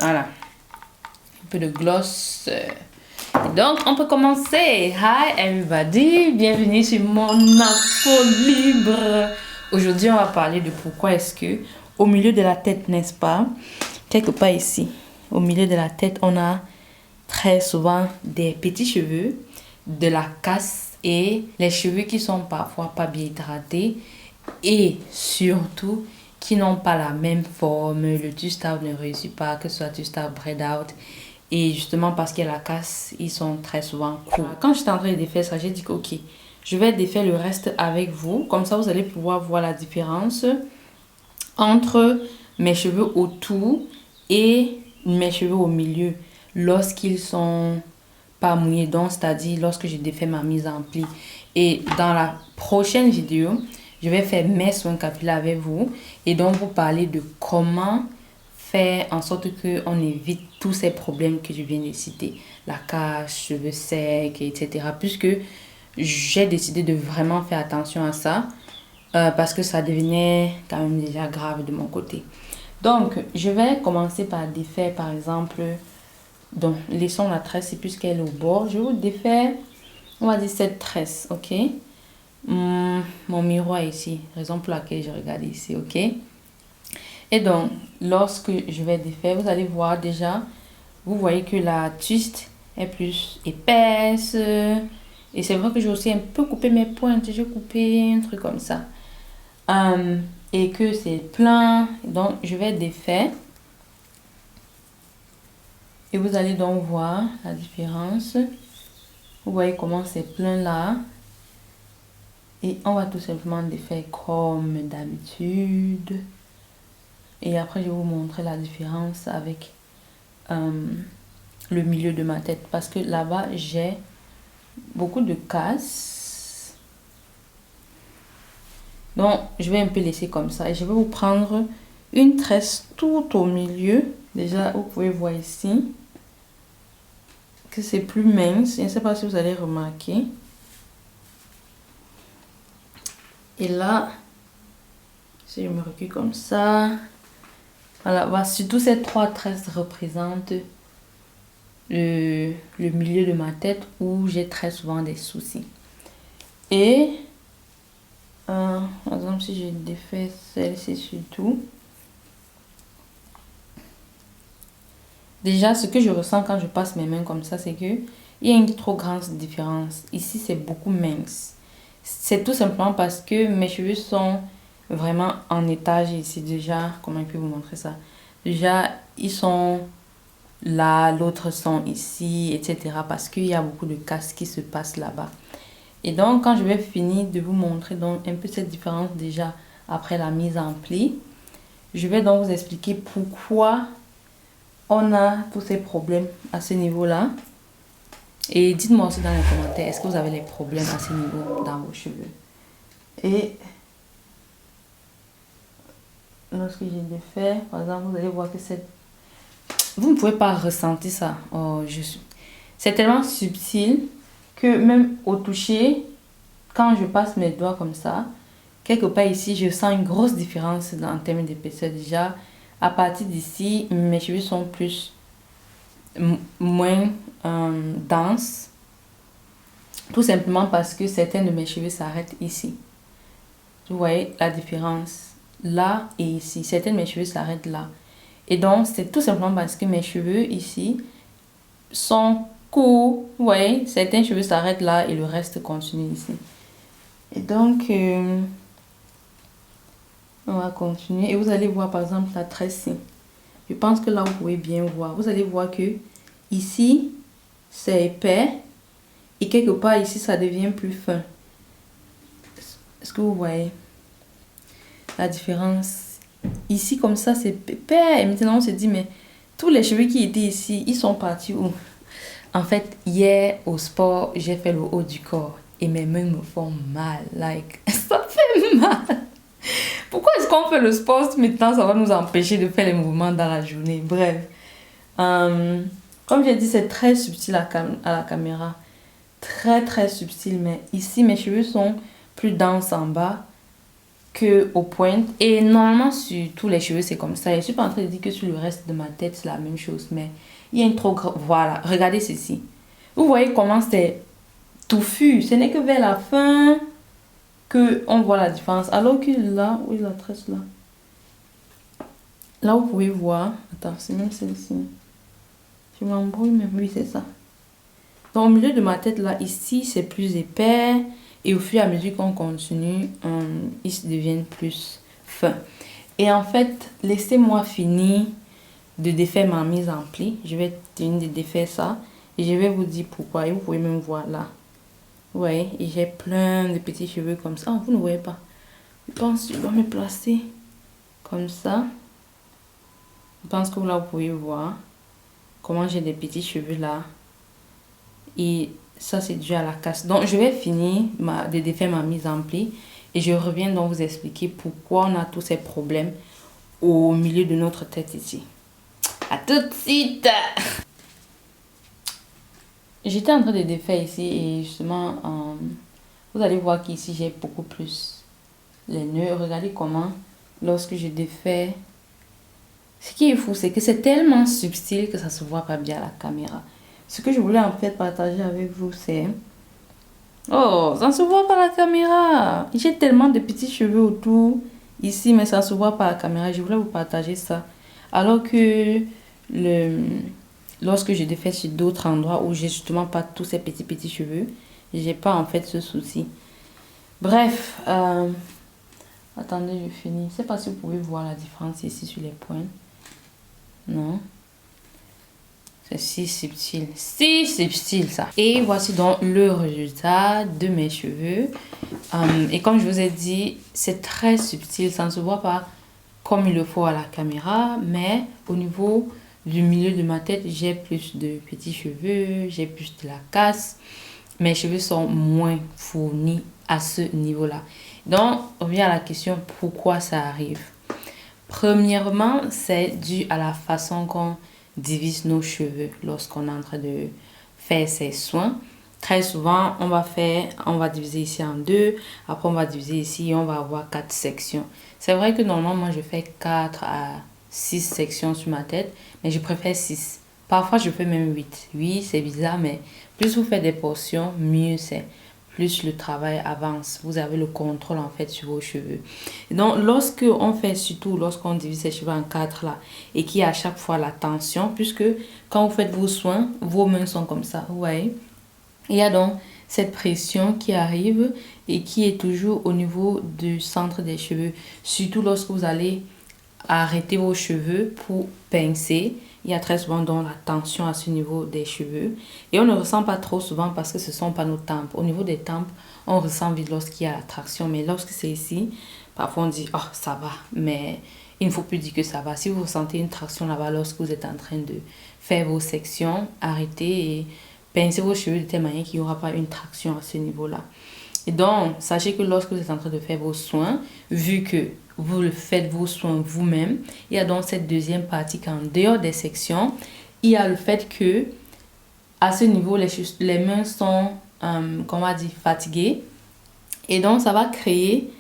Voilà. Un peu de gloss. Donc, on peut commencer. Hi everybody, bienvenue sur mon info libre. Aujourd'hui, on va parler de pourquoi est-ce que, au milieu de la tête, n'est-ce pas, quelque part ici, au milieu de la tête, on a très souvent des petits cheveux, de la casse et les cheveux qui sont parfois pas bien hydratés et surtout qui n'ont pas la même forme, le twist-out ne réussit pas, que ce soit twist-out, braid-out. Et justement parce qu'il y a la casse, ils sont très souvent courts. Quand j'étais en train de défaire ça, j'ai dit que ok, je vais défaire le reste avec vous. Comme ça, vous allez pouvoir voir la différence entre mes cheveux autour et mes cheveux au milieu lorsqu'ils sont pas mouillés, donc c'est-à-dire lorsque je défais ma mise en pli. Et dans la prochaine vidéo, je vais faire mes soins capillaires avec vous et donc vous parler de comment faire en sorte qu'on évite tous ces problèmes que je viens de citer, la casse, cheveux secs, etc. Puisque j'ai décidé de vraiment faire attention à ça parce que ça devenait quand même déjà grave de mon côté. Donc, je vais commencer par défaire par exemple, donc laissons la tresse puisqu'elle est au bord. Je vais vous défaire, on va dire cette tresse, ok? Mon miroir ici, raison pour laquelle je regarde ici, ok? Et donc, lorsque je vais défaire, vous allez voir déjà, vous voyez que la twist est plus épaisse. Et c'est vrai que j'ai aussi un peu coupé mes pointes, j'ai coupé un truc comme ça. Et que c'est plein, donc je vais défaire. Et vous allez donc voir la différence. Vous voyez comment c'est plein là. Et on va tout simplement défaire comme d'habitude. Et après, je vais vous montrer la différence avec le milieu de ma tête. Parce que là-bas, j'ai beaucoup de casse. Donc, je vais un peu laisser comme ça. Et je vais vous prendre une tresse tout au milieu. Déjà, vous pouvez voir ici que c'est plus mince. Je ne sais pas si vous allez remarquer. Et là, si je me recule comme ça... Voilà, surtout ces trois tresses représentent le milieu de ma tête où j'ai très souvent des soucis. Et, par exemple, si je défais celle-ci surtout, déjà, ce que je ressens quand je passe mes mains comme ça, c'est que il y a une trop grande différence. Ici, c'est beaucoup mince. C'est tout simplement parce que mes cheveux sont vraiment en étage ici déjà. Comment je peux vous montrer ça? Déjà, ils sont là, l'autre sont ici, etc. Parce qu'il y a beaucoup de casse qui se passe là-bas. Et donc, quand je vais finir de vous montrer donc un peu cette différence déjà après la mise en pli, je vais donc vous expliquer pourquoi on a tous ces problèmes à ce niveau-là. Et dites-moi aussi dans les commentaires, est-ce que vous avez les problèmes à ce niveau dans vos cheveux? Et lorsque j'ai défait, par exemple, vous allez voir que vous ne pouvez pas ressentir ça. Oh, c'est tellement subtil que même au toucher, quand je passe mes doigts comme ça, quelque part ici, je sens une grosse différence en termes d'épaisseur. Déjà, à partir d'ici, mes cheveux sont moins denses. Tout simplement parce que certains de mes cheveux s'arrêtent ici. Vous voyez la différence là et ici. Certains de mes cheveux s'arrêtent là. Et donc, c'est tout simplement parce que mes cheveux ici sont courts. Vous voyez, certains cheveux s'arrêtent là et le reste continue ici. Et donc, on va continuer. Et vous allez voir par exemple la tresse. Je pense que là, vous pouvez bien voir. Vous allez voir que ici, c'est épais. Et quelque part ici, ça devient plus fin. Est-ce que vous voyez la différence? Ici, comme ça, c'est épais. Et maintenant, on se dit, mais tous les cheveux qui étaient ici, ils sont partis où? En fait, hier, au sport, j'ai fait le haut du corps. Et mes mains me font mal. Like, ça fait mal. Pourquoi est-ce qu'on fait le sport si maintenant, ça va nous empêcher de faire les mouvements dans la journée? Bref. Comme j'ai dit, c'est très subtil à la caméra. Très, très subtil. Mais ici, mes cheveux sont plus denses en bas. que aux pointes. Et normalement, sur tous les cheveux, c'est comme ça. Je ne suis pas en train de dire que sur le reste de ma tête, c'est la même chose. Mais il y a une trop grande... Voilà, regardez ceci. Vous voyez comment c'est touffu. Ce n'est que vers la fin que on voit la différence. Alors que là, où est la tresse là? Là, vous pouvez voir. Attends, c'est même celle-ci. Je m'embrouille, mais oui, c'est ça. Donc, au milieu de ma tête, là, ici, c'est plus épais. Et au fur et à mesure qu'on continue, ils deviennent plus fins. Et en fait, laissez-moi finir de défaire ma mise en pli. Je vais finir de défaire ça. Et je vais vous dire pourquoi. Et vous pouvez même voir là. Vous voyez, et j'ai plein de petits cheveux comme ça. Oh, vous ne voyez pas. Je pense que je dois me placer comme ça. Je pense que là, vous pouvez voir comment j'ai des petits cheveux là. Et ça, c'est dû à la casse. Donc, je vais finir de défaire ma mise en pli. Et je reviens donc vous expliquer pourquoi on a tous ces problèmes au milieu de notre tête ici. À tout de suite! J'étais en train de défaire ici et justement, vous allez voir qu'ici, j'ai beaucoup plus les nœuds. Regardez comment, lorsque je défais, ce qui est fou, c'est que c'est tellement subtil que ça se voit pas bien à la caméra. Ce que je voulais en fait partager avec vous, c'est... Oh, ça ne se voit pas à la caméra. J'ai tellement de petits cheveux autour ici, mais ça ne se voit pas à la caméra. Je voulais vous partager ça. Alors que lorsque je défais sur d'autres endroits où j'ai justement pas tous ces petits cheveux, j'ai pas en fait ce souci. Bref, attendez, je finis. Je sais pas si vous pouvez voir la différence ici sur les points. Non. C'est si subtil ça. Et voici donc le résultat de mes cheveux. Et comme je vous ai dit, c'est très subtil. Ça ne se voit pas comme il le faut à la caméra. Mais au niveau du milieu de ma tête, j'ai plus de petits cheveux. J'ai plus de la casse. Mes cheveux sont moins fournis à ce niveau-là. Donc, on revient à la question pourquoi ça arrive. Premièrement, c'est dû à la façon qu'on divise nos cheveux lorsqu'on est en train de faire ces soins. Très souvent, on va diviser ici en deux. Après, on va diviser ici et on va avoir 4 sections. C'est vrai que normalement, moi, je fais 4 à 6 sections sur ma tête, mais je préfère 6. Parfois, je fais même 8. Oui, c'est bizarre, mais plus vous faites des portions, mieux c'est. Plus le travail avance. Vous avez le contrôle en fait sur vos cheveux. Et donc, lorsqu'on divise ses cheveux en 4 là, et qu'il y a à chaque fois la tension, puisque quand vous faites vos soins, vos mains sont comme ça, vous voyez. Il y a donc cette pression qui arrive et qui est toujours au niveau du centre des cheveux. Surtout lorsque vous allez arrêter vos cheveux pour pincer. Il y a très souvent donc la tension à ce niveau des cheveux. Et on ne ressent pas trop souvent parce que ce ne sont pas nos tempes. Au niveau des tempes, on ressent vite lorsqu'il y a la traction. Mais lorsque c'est ici, parfois on dit « Oh, ça va ». Mais il ne faut plus dire que ça va. Si vous ressentez une traction là-bas lorsque vous êtes en train de faire vos sections, arrêtez et pincez vos cheveux de telle manière qu'il n'y aura pas une traction à ce niveau-là. Et donc, sachez que lorsque vous êtes en train de faire vos soins, vu que vous faites vos soins vous-même, il y a donc cette deuxième partie qu'en dehors des sections, il y a le fait que à ce niveau, les mains sont, comment dire, fatiguées. Et donc, ça va créer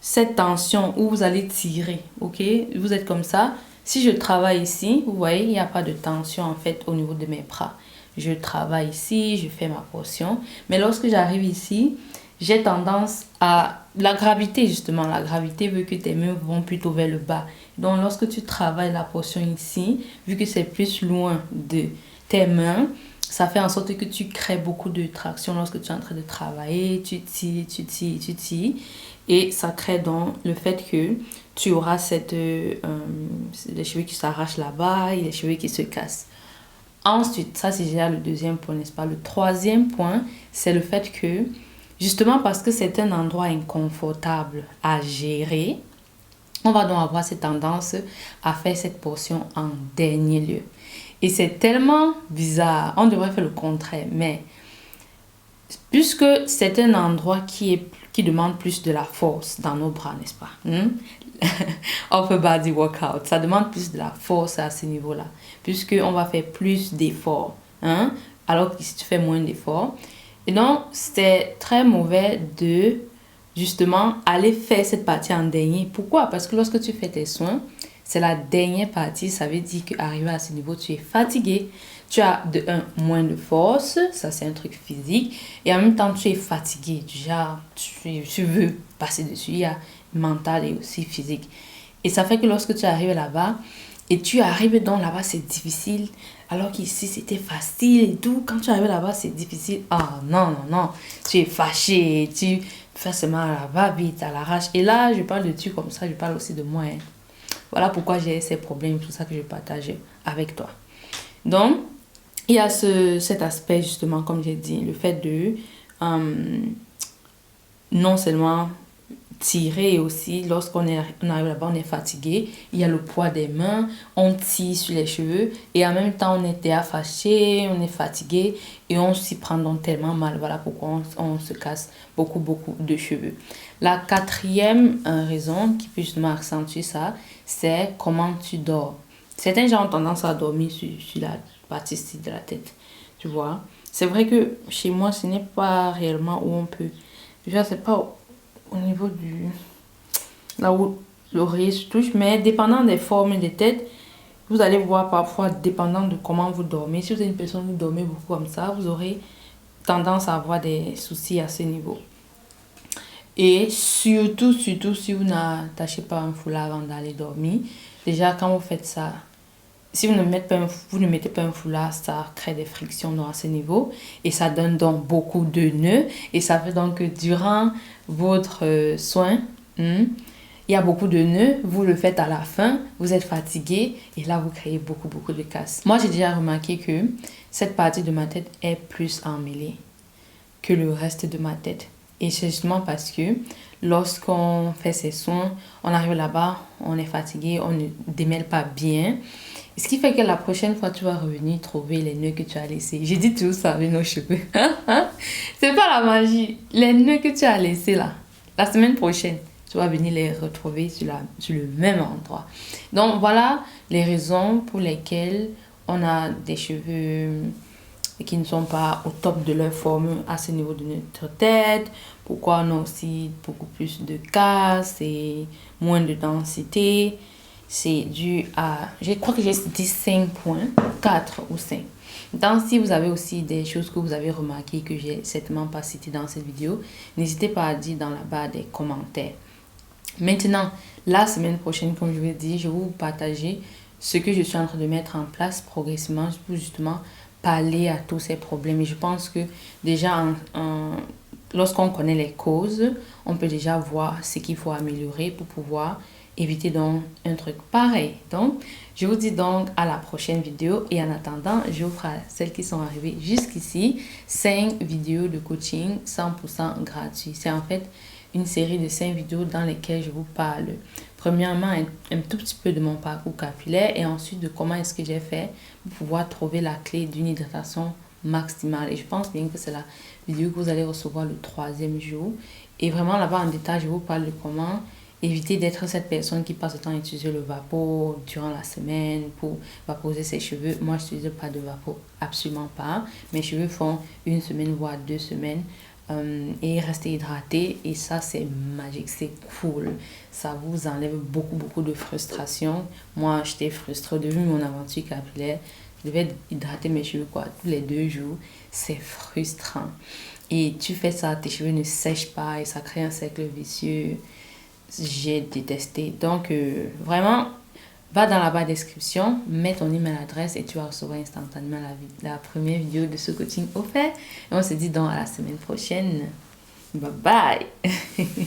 cette tension où vous allez tirer, ok? Vous êtes comme ça. Si je travaille ici, vous voyez, il n'y a pas de tension en fait au niveau de mes bras. Je travaille ici, je fais ma portion. Mais lorsque j'arrive ici, j'ai tendance à... La gravité, justement, la gravité veut que tes mains vont plutôt vers le bas. Donc, lorsque tu travailles la portion ici, vu que c'est plus loin de tes mains, ça fait en sorte que tu crées beaucoup de traction lorsque tu es en train de travailler. Tu tires. Et ça crée donc le fait que tu auras les cheveux qui s'arrachent là-bas et les cheveux qui se cassent. Ensuite, ça c'est déjà le deuxième point, n'est-ce pas? Le troisième point, c'est le fait que, justement parce que c'est un endroit inconfortable à gérer, on va donc avoir cette tendance à faire cette portion en dernier lieu. Et c'est tellement bizarre, on devrait faire le contraire, mais puisque c'est un endroit qui demande plus de la force dans nos bras, n'est-ce pas? Upper body workout, ça demande plus de la force à ce niveau-là, puisqu'on va faire plus d'efforts, alors que si tu fais moins d'efforts. Et donc, c'est très mauvais de justement, aller faire cette partie en dernier. Pourquoi? Parce que lorsque tu fais tes soins, c'est la dernière partie. Ça veut dire qu'arrivé à ce niveau, tu es fatigué. Tu as de un, moins de force. Ça, c'est un truc physique. Et en même temps, tu es fatigué. Déjà, tu veux passer dessus. Il y a mental et aussi physique. Et ça fait que lorsque tu arrives là-bas, et tu arrives donc là-bas, c'est difficile. Alors qu'ici, c'était facile et tout. Quand tu arrives là-bas, c'est difficile. Ah non, non, non. Tu es fâché. Tu fais seulement à la va-vite, à l'arrache. Et là, je parle de tu comme ça. Je parle aussi de moi. Hein. Voilà pourquoi j'ai ces problèmes. Tout ça que je partage avec toi. Donc, il y a cet aspect, justement, comme j'ai dit. Le fait de non seulement tirer aussi, lorsqu'on arrive là-bas, on est fatigué, il y a le poids des mains, on tire sur les cheveux et en même temps on était fâché, on est fatigué et on s'y prend donc tellement mal. Voilà pourquoi on se casse beaucoup de cheveux. La quatrième raison qui peut justement accentuer ça, c'est comment tu dors. Certains gens ont tendance à dormir sur la partie de la tête, tu vois. C'est vrai que chez moi, ce n'est pas réellement où on peut. Je ne sais pas au niveau là où l'oreiller se touche, mais dépendant des formes des têtes, vous allez voir parfois, dépendant de comment vous dormez, si vous êtes une personne qui dormez beaucoup comme ça, vous aurez tendance à avoir des soucis à ce niveau. Et surtout, si vous n'attachez pas un foulard avant d'aller dormir, déjà quand vous faites ça, si vous ne mettez pas un foulard, ça crée des frictions à ce niveau et ça donne donc beaucoup de nœuds et ça fait donc que durant votre soin, il y a beaucoup de nœuds, vous le faites à la fin, vous êtes fatigué et là vous créez beaucoup de casse. Moi j'ai déjà remarqué que cette partie de ma tête est plus emmêlée que le reste de ma tête. Et c'est justement parce que lorsqu'on fait ses soins, on arrive là-bas, on est fatigué, on ne démêle pas bien. Ce qui fait que la prochaine fois, tu vas revenir trouver les nœuds que tu as laissés. J'ai dit tout ça avec nos cheveux. C'est pas la magie. Les nœuds que tu as laissés là, la semaine prochaine, tu vas venir les retrouver sur le même endroit. Donc voilà les raisons pour lesquelles on a des cheveux qui ne sont pas au top de leur forme à ce niveau de notre tête. Pourquoi on a aussi beaucoup plus de casse et moins de densité. C'est dû à, je crois que j'ai dit 5 points, 4 ou 5. Donc, si vous avez aussi des choses que vous avez remarquées que j'ai certainement pas citées dans cette vidéo, n'hésitez pas à dire dans la barre des commentaires. Maintenant, la semaine prochaine, comme je vous l'ai dit, je vais vous partager ce que je suis en train de mettre en place progressivement pour justement pallier à tous ces problèmes. Et je pense que déjà, lorsqu'on connaît les causes, on peut déjà voir ce qu'il faut améliorer pour pouvoir éviter donc un truc pareil. Donc, je vous dis donc à la prochaine vidéo et en attendant, je vous ferai celles qui sont arrivées jusqu'ici, 5 vidéos de coaching 100% gratuit. C'est en fait une série de 5 vidéos dans lesquelles je vous parle premièrement un tout petit peu de mon parcours capillaire et ensuite de comment est-ce que j'ai fait pour pouvoir trouver la clé d'une hydratation maximale. Et je pense bien que c'est la vidéo que vous allez recevoir le 3e jour. Et vraiment là-bas en détail, je vous parle de comment éviter d'être cette personne qui passe le temps à utiliser le vapor durant la semaine pour vaporiser ses cheveux. Moi, je n'utilise pas de vapor, absolument pas. Mes cheveux font 1 semaine, voire 2 semaines. Et rester hydraté. Et ça, c'est magique, c'est cool. Ça vous enlève beaucoup de frustration. Moi, j'étais frustrée depuis mon aventure capillaire. Je devais hydrater mes cheveux tous les 2 jours. C'est frustrant. Et tu fais ça, tes cheveux ne sèchent pas et ça crée un cercle vicieux. J'ai détesté. Donc, vraiment, va dans la barre de description, mets ton email adresse et tu vas recevoir instantanément la première vidéo de ce coaching offert. Et on se dit donc à la semaine prochaine. Bye bye.